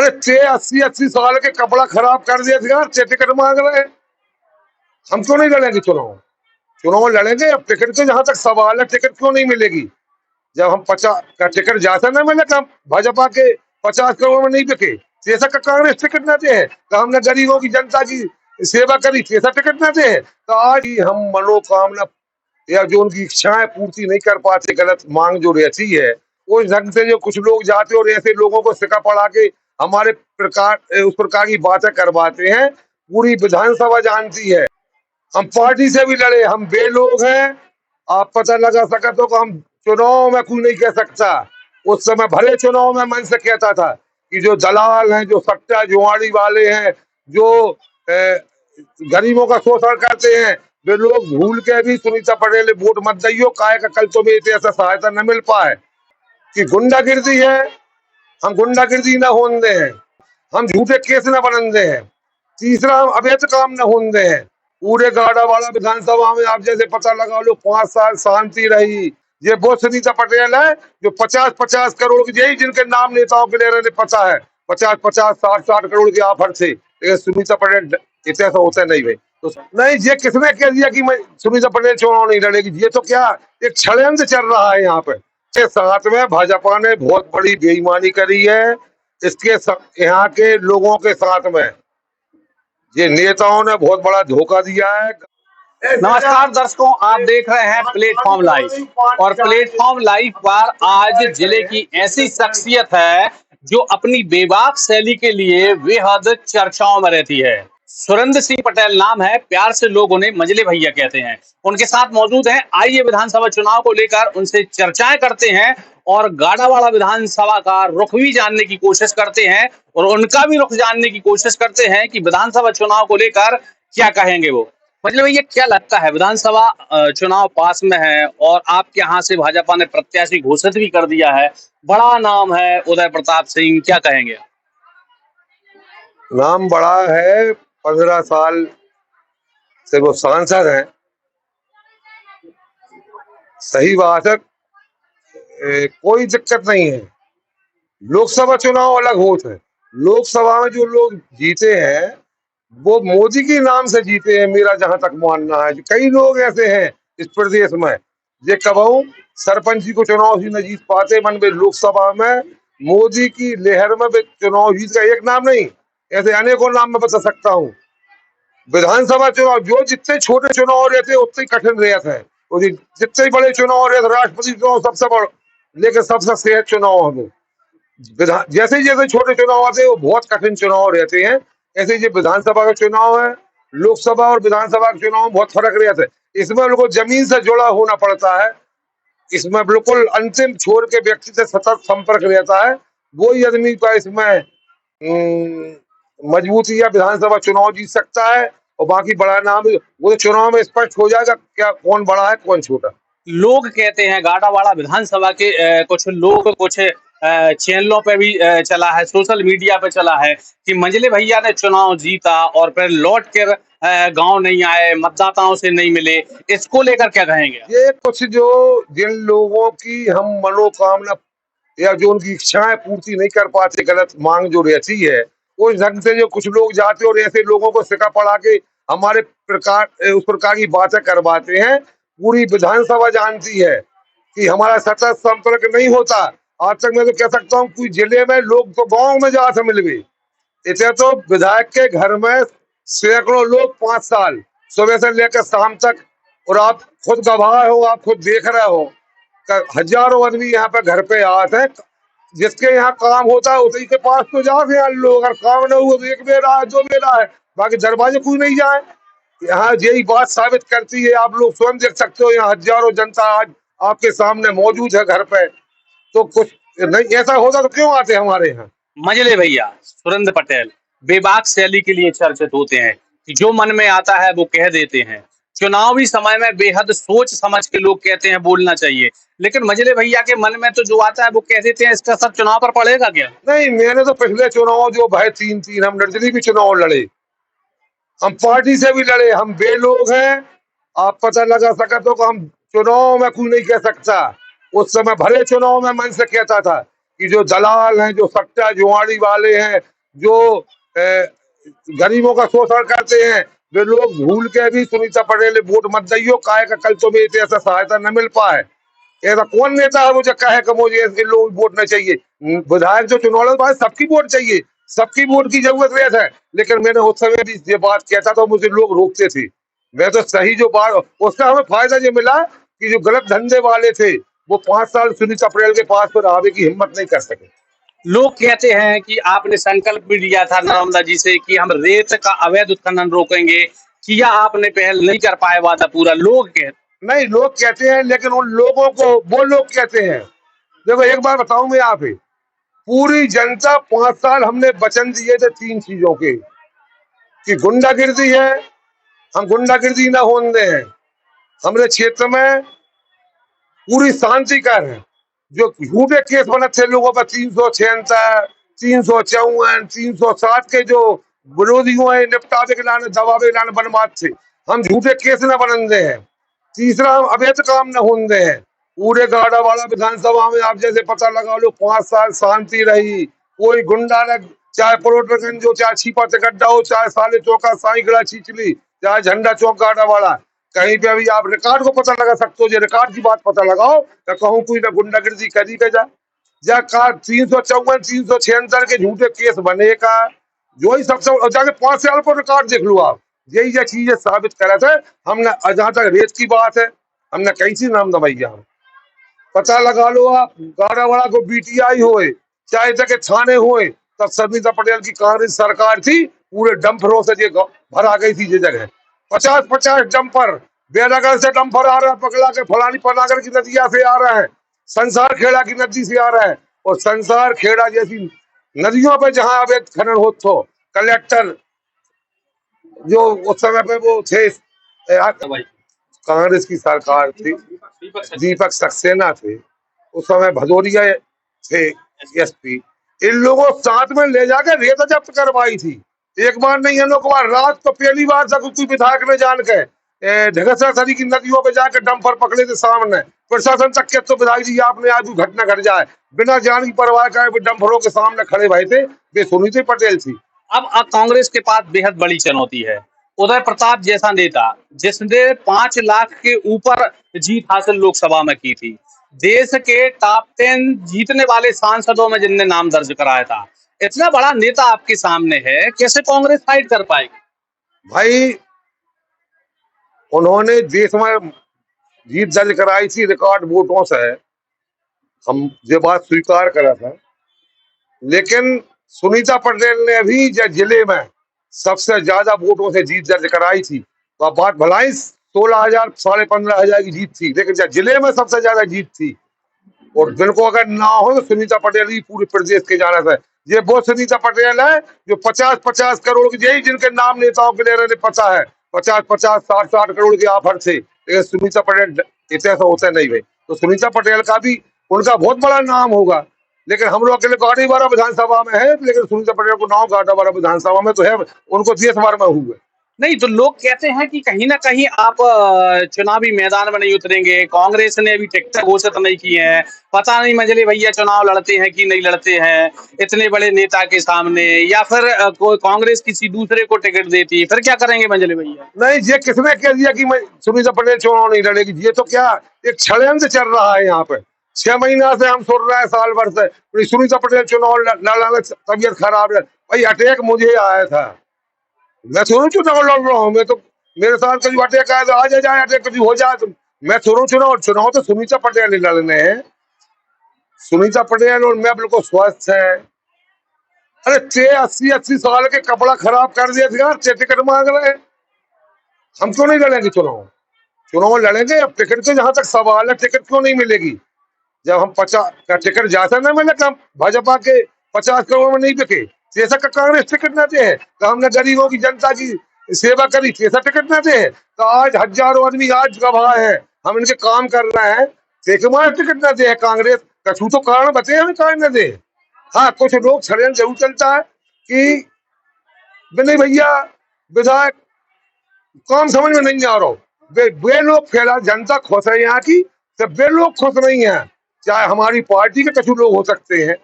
अरे ते 80-80 साल के कपड़ा खराब कर दिया था, ते टिकट मांग रहे हैं। हम क्यों नहीं लड़ेंगे चुनाव? चुनाव लड़ेंगे। अब टिकट के जहां तक सवाल है, टिकट क्यों नहीं मिलेगी? जब हम 50 का टिकट जाता ना मिले, कब भाजपा के 50 करोड़ में नहीं बिके, जैसा का कांग्रेस टिकट ना दे है, तो हमने गरीबों की जनता की सेवा करी, जैसा टिकट ना दे है, तो आज ही हम मनोकामना या जो उनकी इच्छाएं पूर्ति नहीं कर पाते, गलत मांग जो रहती है, उस ढंग से जो कुछ लोग जाते और ऐसे लोगों को सिक्का पड़ा के हमारे प्रकार उस प्रकार की बातें करवाते हैं। पूरी विधानसभा जानती है, हम पार्टी से भी लड़े, हम बे लोग हैं। आप पता लगा सका तो हम चुनाव में कोई नहीं कह सकता। उस समय भले चुनाव में मन से कहता था कि जो दलाल हैं, जो सट्टा जुआड़ी वाले हैं, जो गरीबों का शोषण करते हैं, वे लोग भूल के भी सुनीता पटेल वोट मत दियो, काय का कल तुम्हें ऐसा सहायता न मिल पाए कि गुंडागिर्दी है। हम गुंडागिर्दी न होने दे हैं, हम झूठे केस न बनन दे हैं। तीसरा, हम अवैध काम न होने दे हैं। पूरे गाड़ावाड़ा विधानसभा में आप जैसे पता लगा लो, 5 साल शांति रही। ये वो सुनीता पटेल है जो 50-50 करोड़ की, यही जिनके नाम नेताओं के ले रहे पता है, 50-50 60-60 करोड़ के ऑफर थे, लेकिन सुनीता पटेल इतना सा होता नहीं भाई। तो नहीं, ये किसने कह दिया कि मैं सुनीता पटेल चुनाव नहीं लड़ेगी? ये तो क्या एक षड्यंत्र चल रहा है यहाँ पे। के साथ में भाजपा ने बहुत बड़ी बेईमानी करी है। इसके यहाँ के लोगों के साथ में ये नेताओं ने बहुत बड़ा धोखा दिया है। नमस्कार दर्शकों, आप देख रहे हैं प्लेटफॉर्म लाइव, और प्लेटफॉर्म लाइव पर आज जिले की ऐसी शख्सियत है जो अपनी बेबाक शैली के लिए बेहद चर्चाओं में रहती है। सुरेंद्र सिंह पटेल नाम है, प्यार से लोग उन्हें मंझले भैया कहते हैं। उनके साथ मौजूद हैं, आइए विधानसभा चुनाव को लेकर उनसे चर्चाएं करते हैं और गाड़ावाड़ा विधानसभा का रुख भी जानने की कोशिश करते हैं और उनका भी रुख जानने की कोशिश करते हैं कि विधानसभा चुनाव को लेकर क्या कहेंगे वो। मतलब ये क्या लगता है, विधानसभा चुनाव पास में है और आपके यहाँ से भाजपा ने प्रत्याशी घोषित भी कर दिया है, बड़ा नाम है उदय प्रताप सिंह, क्या कहेंगे? नाम बड़ा है, 15 साल से वो सांसद हैं। सही बात है, कोई दिक्कत नहीं है। लोकसभा चुनाव अलग होते हैं। लोकसभा में जो लोग जीते हैं वो मोदी के नाम से जीते हैं, मेरा जहां तक मानना है। कई लोग ऐसे हैं इस प्रदेश में, ये कबहू सरपंच को चुनाव ही न जीत पाते, मन में लोकसभा में मोदी की लहर में चुनाव जीत का एक नाम नहीं, ऐसे अनेकों नाम मैं बता सकता हूँ। विधानसभा चुनाव जो जितने छोटे चुनाव रहते उतने कठिन रहते हैं, और जितने बड़े चुनाव रहते, राष्ट्रपति चुनाव सबसे बड़ा, लेकिन सबसे सेहत चुनाव है वो। जैसे जैसे छोटे चुनाव आते हैं वो बहुत कठिन चुनाव रहते हैं, ऐसे ये विधानसभा का चुनाव है। लोकसभा और विधानसभा के चुनाव में बहुत फर्क रहता है। इसमें बिल्कुल जमीन से जुड़ा होना पड़ता है, इसमें बिल्कुल अंतिम छोर के व्यक्ति से सतत संपर्क रहता है। वही आदमी का इसमें मजबूती या विधानसभा चुनाव जीत सकता है, और बाकी बड़ा नाम वो तो चुनाव में स्पष्ट हो जाएगा क्या कौन बड़ा है कौन छोटा। लोग कहते हैं, गाड़ावाड़ा विधानसभा के कुछ लोग, कुछ चैनलों पे भी चला है, सोशल मीडिया पे चला है कि मंझले भैया ने चुनाव जीता और फिर लौट कर गांव नहीं आए, मतदाताओं से नहीं मिले, इसको लेकर क्या कहेंगे? ये कुछ जो जिन लोगों की हम मनोकामना या जो उनकी इच्छाएं पूर्ति नहीं कर पाते, गलत मांग जो रहती है, उस ढंग से जो कुछ लोग जाते और ऐसे लोगों को सिक्का पड़ा के हमारे प्रकार उस प्रकार की बातें करवाते हैं। पूरी विधानसभा जानती है कि हमारा सतत संपर्क नहीं होता। आज तक मैं तो कह सकता हूँ कोई जिले में लोग तो गांव में जाकर मिल गए, इसे तो विधायक के घर में सैकड़ों लोग 5 साल सुबह से लेकर शाम तक, और आप खुद गवाह हो, आप खुद देख रहे हो, हजारों आदमी यहाँ पे घर पे आते हैं। जिसके यहाँ काम होता है उसी के पास तो जाते हैं लोग, अगर काम न हुआ तो एक बेरा है, 2 बेरा है, बाकी दरवाजे कोई नहीं जाए। यहाँ यही बात साबित करती है, आप लोग स्वयं देख सकते हो, यहाँ हजारों जनता आज आपके सामने मौजूद है घर पे। तो कुछ नहीं ऐसा होता तो क्यों आते हमारे यहाँ? मंझले भैया सुरेंद्र पटेल बेबाक शैली के लिए चर्चित होते हैं कि जो मन में आता है वो कह देते हैं। चुनावी समय में बेहद सोच समझ के लोग कहते हैं बोलना चाहिए, लेकिन मंझले भैया के मन में तो जो आता है वो कह देते हैं, इसका असर चुनाव पर पड़ेगा क्या? नहीं, मैंने तो पिछले चुनाव जो भाई 3-3 हम निर्दलीय भी चुनाव लड़े, हम पार्टी से भी लड़े, हम बे लोग हैं। आप पता लगा सका तो हम चुनाव में कोई नहीं कह सकता। उस समय भले चुनाव में मन से कहता था कि जो दलाल हैं, जो सट्टा जुआड़ी वाले हैं, जो गरीबों का शोषण करते हैं, वे लोग भूल के भी सुनीता पटेल वोट मत दियो, काहे का कल तुम्हें इतनी ऐसा सहायता न मिल पाए। ऐसा कौन नेता है वो जो कहे कि मुझे ऐसे लोग वोट नहीं चाहिए। विधायक जो चुनाव लड़ पाए, सबकी वोट चाहिए, सबकी वोट की जरूरत है। लेकिन मैंने उस समय भी ये बात कहता था, मुझे लोग रोकते थे। मैं तो सही जो बात, उसका हमें फायदा ये मिला कि जो गलत धंधे वाले थे वो 5 साल सुनीता पटेल के पास पर आवे की हिम्मत नहीं कर सके। लोग कहते हैं कि आपने संकल्प भी लिया था नर्मदा जी से कि हम रेत का अवैध उत्खनन रोकेंगे, किया आपने पहल, नहीं कर पाए वादा पूरा, लोग कहते। नहीं, लोग कहते हैं, लेकिन उन लोगों को वो लोग कहते हैं। देखो एक बार बताऊं मैं यहाँ पे, पूरी जनता 5 साल हमने वचन दिए थे 3 चीजों के, कि गुंडागिर्दी है, हम गुंडागिर्दी ना होने दें, हमारे क्षेत्र में पूरी शांति का है। जो झूठे केस बने थे लोगों पर, 376, 354, 360 के जो विरोधियों है निपटावे के लाने, दबावे के लाने बनवाद थे, हम झूठे केस न बनने दे हैं। तीसरा, हम अवैध काम न होने दे हैं। पूरे गाड़ावाड़ा विधानसभा में आप जैसे पता लगा लो, 5 साल शांति रही, कोई गुंडा न, चाहे परोटरगंज जो, चाहे छिपा गड्ढा हो, चाहे साले चौका साईगड़ा छिचली, चाहे झंडा चौक गाड़ावाड़ा, कहीं पे अभी आप रिकॉर्ड को पता लगा सकते हो। जो रिकॉर्ड की बात पता लगाओ तो कहूँ कोई ना गुंडागिर्दी करी के जा का 354, 376 के झूठे केस बने का, जो ही सबसे जाके 5 साल को रिकॉर्ड देख लो आप, यही ये चीजें साबित करा था। हमने जहां तक रेत की बात है, हमने कहीं सी नाम दबाइया, पता लगा लो आप, गाड़ावाड़ा को बीटीआई होए, चाहे जगह थाने होए, तब सविता पटेल की कांग्रेस सरकार थी, पूरे डंपरों से ये भरा गई थी ये जगह। 50-50 डंपर, बेनगर से डंपर आ रहा है, पकड़ा के फलानी पनागर की नदिया से आ रहा है, संसार खेड़ा की नदी से आ रहा है। और संसार खेड़ा जैसी नदियों पे जहां अवैध खनन हो, तो कलेक्टर जो उस समय पे वो थे, कांग्रेस की सरकार थी, दीपक सक्सेना थे, उस समय भदौरिया थे एसपी, इन लोगों साथ में ले जाकर रेत जब्त करवाई थी। एक बार नहीं, अनेक बार। रात को पहली बार तक कोई विधायक ने जान के ढगसरी की नदियों पे जाकर डंपर पकड़े थे सामने, प्रशासन तक के तो विधायक जी आपने आज घटना घट जाए, बिना जान की परवाह करे डंपरों के सामने खड़े भाई थे, वे सुनीता पटेल थी। अब कांग्रेस के पास बेहद बड़ी चुनौती है। उदय प्रताप जैसा नेता जिसने 5 लाख के ऊपर जीत हासिल लोकसभा में की थी, देश के टॉप 10 जीतने वाले सांसदों में जिनने नाम दर्ज कराया था, इतना बड़ा नेता आपके सामने है, कैसे कांग्रेस फाइट कर पाएगी? भाई, उन्होंने देश में जीत दर्ज कराई थी रिकॉर्ड वोटों से, हम ये बात स्वीकार करा था। लेकिन सुनीता पटेल ने भी जिले में सबसे ज्यादा वोटों से जीत दर्ज कराई थी, तो अब बात भलाई 16,000 15,500 की जीत थी, लेकिन जिले में सबसे ज्यादा जीत थी। और जिनको अगर ना हो तो सुनीता पटेल ही पूरे प्रदेश के जाना था। ये वो सुनीता पटेल है जो 50-50 करोड़ की, यही जिनके नाम नेताओं के ले रहे पता है, 50-50, 60-60 करोड़ के ऑफर थे, लेकिन सुनीता पटेल इतना सा होता नहीं भाई। तो सुनीता पटेल का भी, उनका बहुत बड़ा नाम होगा, लेकिन हम लोग अकेले गाड़ीवाड़ा विधानसभा में है, लेकिन सुनीता पटेल को नाम गाड़ीवाड़ा विधानसभा में तो है, उनको देश भर में हुए। नहीं तो लोग कहते हैं कि कहीं ना कहीं आप चुनावी मैदान में नहीं उतरेंगे, कांग्रेस ने अभी टिकट घोषित नहीं की है, पता नहीं मंझले भैया चुनाव लड़ते हैं कि नहीं लड़ते हैं इतने बड़े नेता के सामने, या फिर कोई कांग्रेस किसी दूसरे को टिकट देती है, फिर क्या करेंगे मंझले भैया? नहीं, ये किसने कह दिया कि सुनीता पटेल चुनाव नहीं लड़ेगी? ये तो क्या एक षड्यंत्र चल रहा है यहाँ पे। 6 महीना से हम सुन रहे हैं, साल भर से सुनीता पटेल चुनाव लड़ाने, तबियत खराब है। भाई अटैक मुझे आया था, मैं थोड़ा चुनाव लड़ रहा हूँ, मैं तो, मेरे साथ कभी अटैक आया तो आ जाए, अटैक कभी हो जाए तो मैं थोड़ा चुनाव तो सुनीता पटेल लड़ने हैं। सुनीता पटेल और मैं बिल्कुल स्वस्थ है। अरे 80-80 साल के कपड़ा खराब कर दिया था, टिकट मांग रहे हैं। हम क्यों नहीं लड़ेंगे चुनाव? चुनाव लड़ेंगे। अब टिकट के जहां तक सवाल है, टिकट क्यों नहीं मिलेगी? जब हम 50 का टिकट जाता ना मिले, कम भाजपा के 50 करोड़ में नहीं बिके, जैसा का कांग्रेस टिकट ना दे है, तो हमने गरीबों की जनता की सेवा करी, जैसा टिकट ना दे है, तो आज हजारों आदमी आज गवाह है, हम इनके काम कर रहे हैं, टिकट ना दे है कांग्रेस। कछु तो कारण बते हमें, कारण न दे। हाँ, कुछ लोग षड्यंत्र जरूर चलता है कि नहीं भैया विधायक काम समझ में नहीं आ रहा, वे लोग फैला, जनता खुश है यहाँ की, तो वे लोग खुश नहीं है। चाहे हमारी पार्टी के कुछ लोग हो सकते हैं,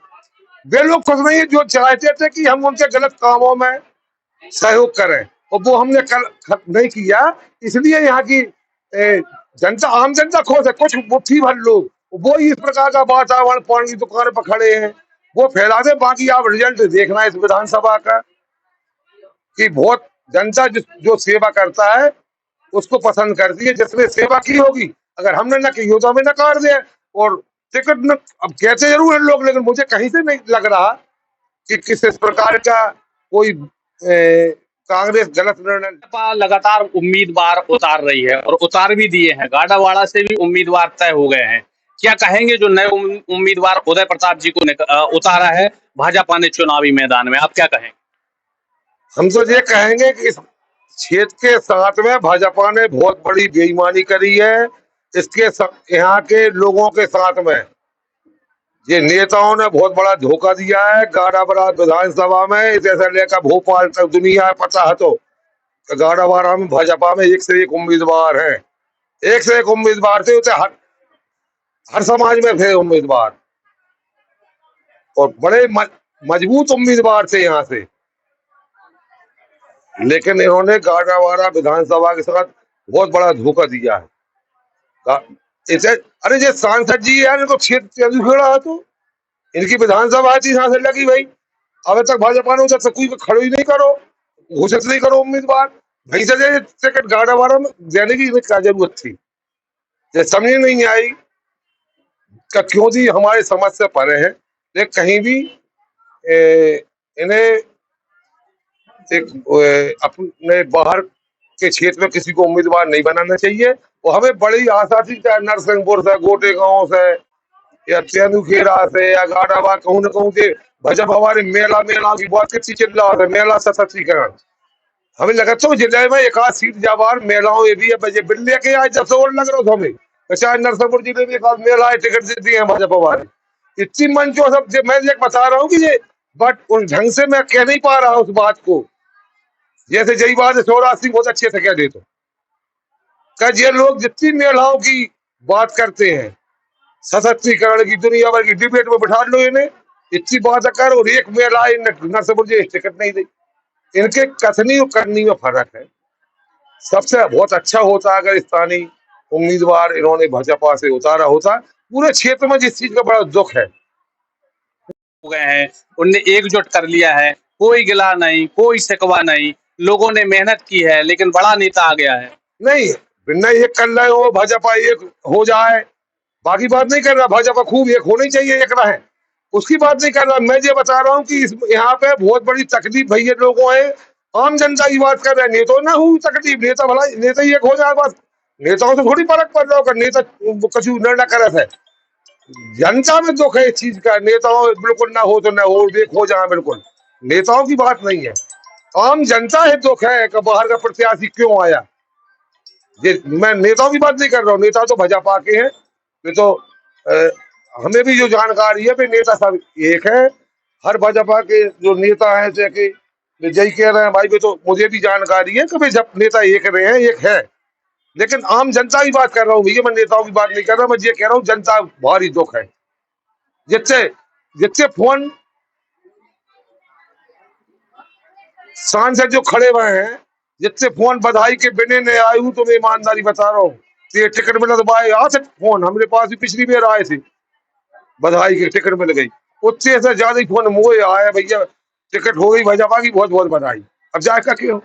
वे लोग खुश नहीं है जो चाहते थे कि हम उनके गलत कामों में सहयोग करें, और वो हमने नहीं किया। इसलिए यहाँ की जनता, आम जनता खुश है। कुछ मुट्ठी भर लोग वो इस प्रकार का वातावरण पान की दुकान पर खड़े हैं, वो फैला दे। बाकी आप रिजल्ट देखना इस विधानसभा का कि बहुत जनता जो सेवा करता है उसको पसंद करती है, जिसने सेवा की होगी। अगर हमने न की हो तो हमें नकार दे। और टिकट न, अब कहते जरूर हैं लोग, लेकिन मुझे कहीं से नहीं लग रहा कि किस इस प्रकार का कोई कांग्रेस गलत निर्णय। भाजपा लगातार उम्मीदवार उतार रही है और उतार भी दिए हैं। गाड़ावाड़ा से भी उम्मीदवार तय हो गए हैं। क्या कहेंगे जो नए उम्मीदवार उदय प्रताप जी को उतारा है भाजपा ने चुनावी मैदान में, आप क्या कहेंगे? हम तो ये कहेंगे कि इस क्षेत्र के साथ में भाजपा ने बहुत बड़ी बेईमानी करी है। इसके यहाँ के लोगों के साथ में ये नेताओं ने बहुत बड़ा धोखा दिया है। गाड़ावाड़ा विधानसभा में इसे से लेकर भोपाल तक दुनिया पता है तो गाड़ावाड़ा में भाजपा में एक से एक उम्मीदवार है, एक से एक उम्मीदवार थे। उसे हर समाज में थे उम्मीदवार, और बड़े मजबूत उम्मीदवार थे यहाँ से। लेकिन इन्होंने गाड़ावाड़ा विधानसभा के साथ बहुत बड़ा धोखा दिया है। इसे अरे ये सांसद जी है, तो क्षेत्र खेड़ा है, तो इनकी विधानसभा थी सांसद लगी भाई। अब तक भाजपा ने उधर कोई खड़ो ही नहीं करो, घोषित नहीं करो उम्मीदवार। वहीं से टिकट गाड़ावाड़ा में देने की क्या जरूरत थी? ये समझ नहीं आई का क्यों दी। हमारे समझ से परे है। लेकिन कहीं भी इन्हें अपने बाहर के क्षेत्र में किसी को उम्मीदवार नहीं बनाना चाहिए। और हमें बड़ी आशा थी, चाहे नरसिंहपुर से, गोटे गांव से, या तेंदुखेड़ा से, या गाड़ावाड़ा कहूँ न कहूँ के भाजपा हमारे मेला की बात कितनी चिल्ला है, मेला सशक्तिकरण। हमें लगा तो जिले में एक आध सीट जाबार मेलाओं ये भी है, बिल्ले के आज जब से और लग रहा था हमें, चाहे नरसिंहपुर जिले में एक आध मेला है, टिकट दे दिए हैं भाजपा वाले। इतनी मंचों सब मैं ये बता रहा हूँ कि ये, बट उन ढंग से मैं कह नहीं पा रहा उस बात को, जैसे यही बात है सौराष्ट्र सिंह बहुत अच्छे से कह दे। तो ये लोग जितनी मेलाओं की बात करते हैं, सशक्तिकरण की, दुनिया भर की डिबेट में बिठा लो इन्हें, इतनी बात कर, और एक मेला नरसिंहपुर जी टिकट नहीं दी। इनके कथनी और करनी में फर्क है। सबसे बहुत अच्छा होता अगर स्थानीय उम्मीदवार इन्होंने भाजपा से उतारा होता। पूरे क्षेत्र में जिस चीज का बड़ा दुख है, हो गए हैं, उनने एकजुट कर लिया है, कोई गिला नहीं, कोई शिकवा नहीं, लोगों ने मेहनत की है, लेकिन बड़ा नेता आ गया है। नहीं बिना एक कर रहे हो भाजपा एक हो जाए, बाकी बात नहीं कर रहा। भाजपा खूब एक होनी चाहिए, एक रहे, उसकी बात नहीं कर रहा। मैं ये बता रहा हूँ कि यहाँ पे बहुत बड़ी तकलीफ भैया लोगों है। आम जनता की बात कर रहे हैं, नेता ना हुई तकलीफ, नेता भला नेता ही एक हो जाए बस। नेताओं से थोड़ी फर्क पड़ रहा होगा, नेता कछु निर्णय करे है। जनता में दुख है इस चीज का। नेताओं बिल्कुल ना हो तो ना हो, देख हो जाए, बिल्कुल नेताओं की बात नहीं है। आम जनता है दुख है कि बाहर का प्रत्याशी क्यों आया। ये मैं नेताओं की बात नहीं कर रहा हूँ, नेता तो भाजपा के हैं। ये तो हमें भी जो जानकारी है, नेता सब एक है। हर भाजपा के जो नेता है जैसे जय कह रहे हैं भाई, भी तो मुझे भी जानकारी है कि भाई जब नेता एक रहे हैं, एक है। लेकिन आम जनता की बात कर रहा हूँ भैया, मैं नेताओं की बात नहीं कर रहा। मैं ये कह रहा हूँ जनता भारी दुख है। जिससे जिससे फोन सांसद जो खड़े हुए हैं, जिससे फोन बधाई के बिने ने आयु हूँ, तो मैं ईमानदारी बता रहा हूँ, ये टिकट मिला तो भाई आ सकते फोन हमारे पास भी पिछली बार आए थे, बधाई के टिकट मिल गई। उससे से ज्यादा ही फोन मुझे आया, भैया टिकट हो गई भाजपा की, बहुत बहुत बधाई। अब जाकर क्यों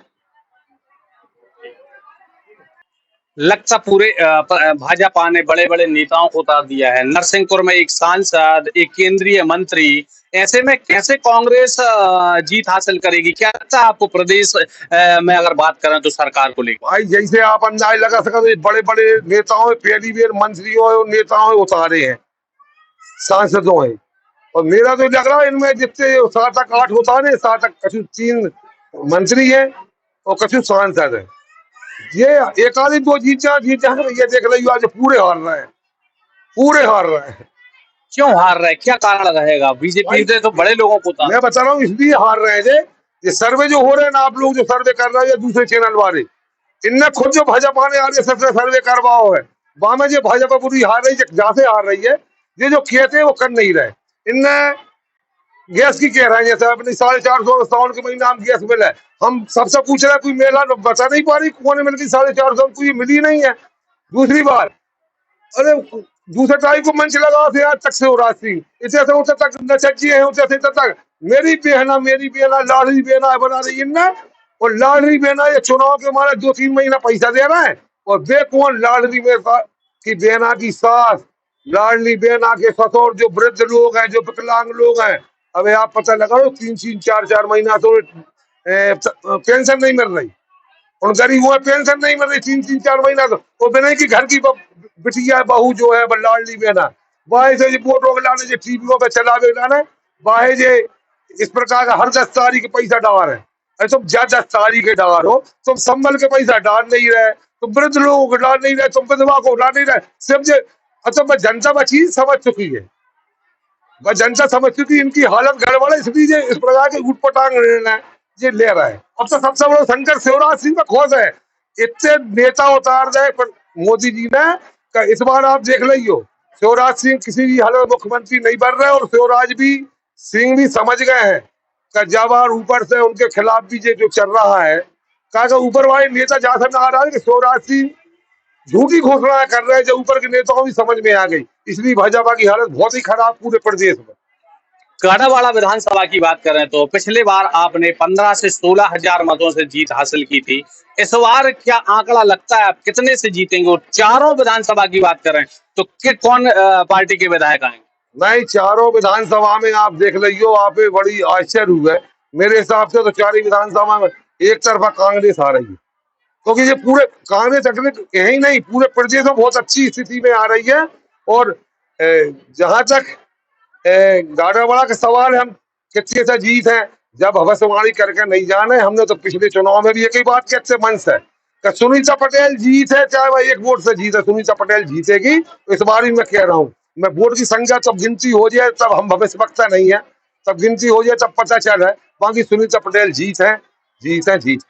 लगता पूरे भाजपा ने बड़े बड़े नेताओं को उतार दिया है। नरसिंहपुर में एक सांसद, एक केंद्रीय मंत्री, ऐसे में कैसे कांग्रेस जीत हासिल करेगी? क्या लगता है आपको प्रदेश में अगर बात करें तो सरकार को लेकर? भाई? जैसे आप अंदाज लगा सकते, बड़े बड़े नेताओं पहली बार मंत्रियों और नेताओं उतारे हैं, सांसदों है। और मेरा तो लग रहा है इनमें जितने 7-8 होता है, 7 कछु 3 मंत्री है और कछु सांसद है। ये एक आधी 2 जीत जाए, ये देख लो आज पूरे हार रहे हैं, पूरे हार रहे हैं। क्यों हार रहे हैं? क्या कारण रहेगा? बीजेपी ने तो बड़े लोगों को उतारा। मैं बता रहा हूँ इसलिए हार रहे हैं। ये सर्वे जो हो रहे हैं ना, आप लोग जो सर्वे कर रहे हैं दूसरे चैनल वाले, इनने खुद जो भाजपा ने आज सबसे सर्वे करवाओ है, वहां में जो भाजपा पूरी हार रही है, जहाँ से हार रही है, ये जो कहते हैं वो कर नहीं रहे। इनने गैस की कह रहे हैं, जैसे अपनी 450 सावन के महीना हम गैस मिला है, हम सबसे पूछ रहे हैं, कोई मेला बता नहीं पा रही कौन मिल गई 450 कोई मिली नहीं है। दूसरी बात, अरे दूसरे तारीख को मंच लगा थे आज तक से हो राशि इसे से उसे तक नचजी है उसे से तक मेरी बहना लाडली बहना बना रही है ना। और लाडली बहना ये चुनाव के हमारे 2-3 महीना पैसा दे रहा है, और वे कौन लाडली की बहना की सास, लाडली बहना के ससुर, जो वृद्ध लोग हैं, जो विकलांग लोग हैं। अबे आप पता लगाओ 3-3 4-4 महीना तो पेंशन नहीं मिल रही, उन गरीबों में पेंशन नहीं मिल रही 3-3 4 महीना। तो वो बिना की घर की बिटिया बहू जो है लाडली बहना वाहे से वोट वोट लाने जो टीवियों पे चलावे लाने वाहे जे इस प्रकार का हर 10 तारीख के पैसा डाल है। अरे तुम 10 तारीख के डाल हो, तुम संभल के पैसा डाल नहीं रहे, तुम वृद्ध लोगों को डाल नहीं रहे, तुम विधवा को डाल नहीं रहे, सिर्फ जे अच्छा जनता बची समझ चुकी है, वह जनता समझ चुकी इनकी हालत गड़बड़ है, इसलिए इस प्रकार के उठपटांग निर्णय ये ले रहा है। अब तो सबसे बड़ा संकट शिवराज सिंह का खोज है, इतने नेता उतार दे पर मोदी जी ने इस बार आप देख लियो शिवराज सिंह किसी भी हालत में मुख्यमंत्री नहीं बन रहे, और शिवराज भी सिंह भी समझ गए हैं कि जब और ऊपर से उनके खिलाफ भी जो चल रहा है, कहा ऊपर वाले नेता जहां से आ रहा है कि शिवराज सिंह झूठी घोषणा कर रहे हैं, जो ऊपर के नेताओं भी समझ में आ गई, इसलिए भाजपा की हालत बहुत ही खराब पूरे प्रदेश में। गाड़ावाड़ा विधानसभा की बात करें तो पिछले बार आपने 15 से 16 हजार मतों से जीत हासिल की थी। इस बार क्या आंकड़ा लगता है आप कितने से जीतेंगे? और चारों विधानसभा की बात करें तो कौन पार्टी के विधायक आएंगे? नहीं, चारों विधानसभा में आप देख लियो, आप बड़ी आश्चर्य हुए। मेरे हिसाब से तो चारों विधानसभा में एक तरफा कांग्रेस आ रही है, क्योंकि ये पूरे कांग्रेस अगले यही नहीं पूरे प्रदेश में बहुत अच्छी स्थिति में आ रही है। और जहां तक गाड़ावाड़ा का सवाल है, हम कितने से जीत है, जब भविष्यवाणी करके नहीं जाने, हमने तो पिछले चुनाव में भी एक ही बात कहते मन से कि सुनीता पटेल जीत है, चाहे वह एक वोट से जीत है, सुनीता पटेल जीतेगी। इस बार ही मैं कह रहा हूँ, मैं वोट की संख्या तब गिनती हो जाए, तब हम भविष्य वक्ता नहीं है, तब गिनती हो जाए तब पता चल है, बाकी सुनीता पटेल जीत है, जीत है, जीत।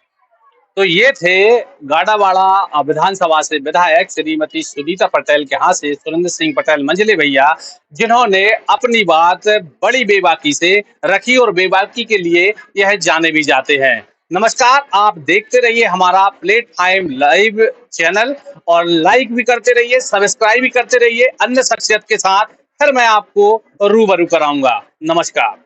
तो ये थे गाड़ावाड़ा विधानसभा से विधायक श्रीमती सुनीता पटेल के हाथ से सुरेंद्र सिंह पटेल मंझले भैया, जिन्होंने अपनी बात बड़ी बेबाकी से रखी और बेबाकी के लिए यह जाने भी जाते हैं। नमस्कार, आप देखते रहिए हमारा प्लेटफार्म लाइव चैनल और लाइक भी करते रहिए, सब्सक्राइब भी करते रहिए। अन्य शख्सियत के साथ फिर मैं आपको रूबरू कराऊंगा। नमस्कार।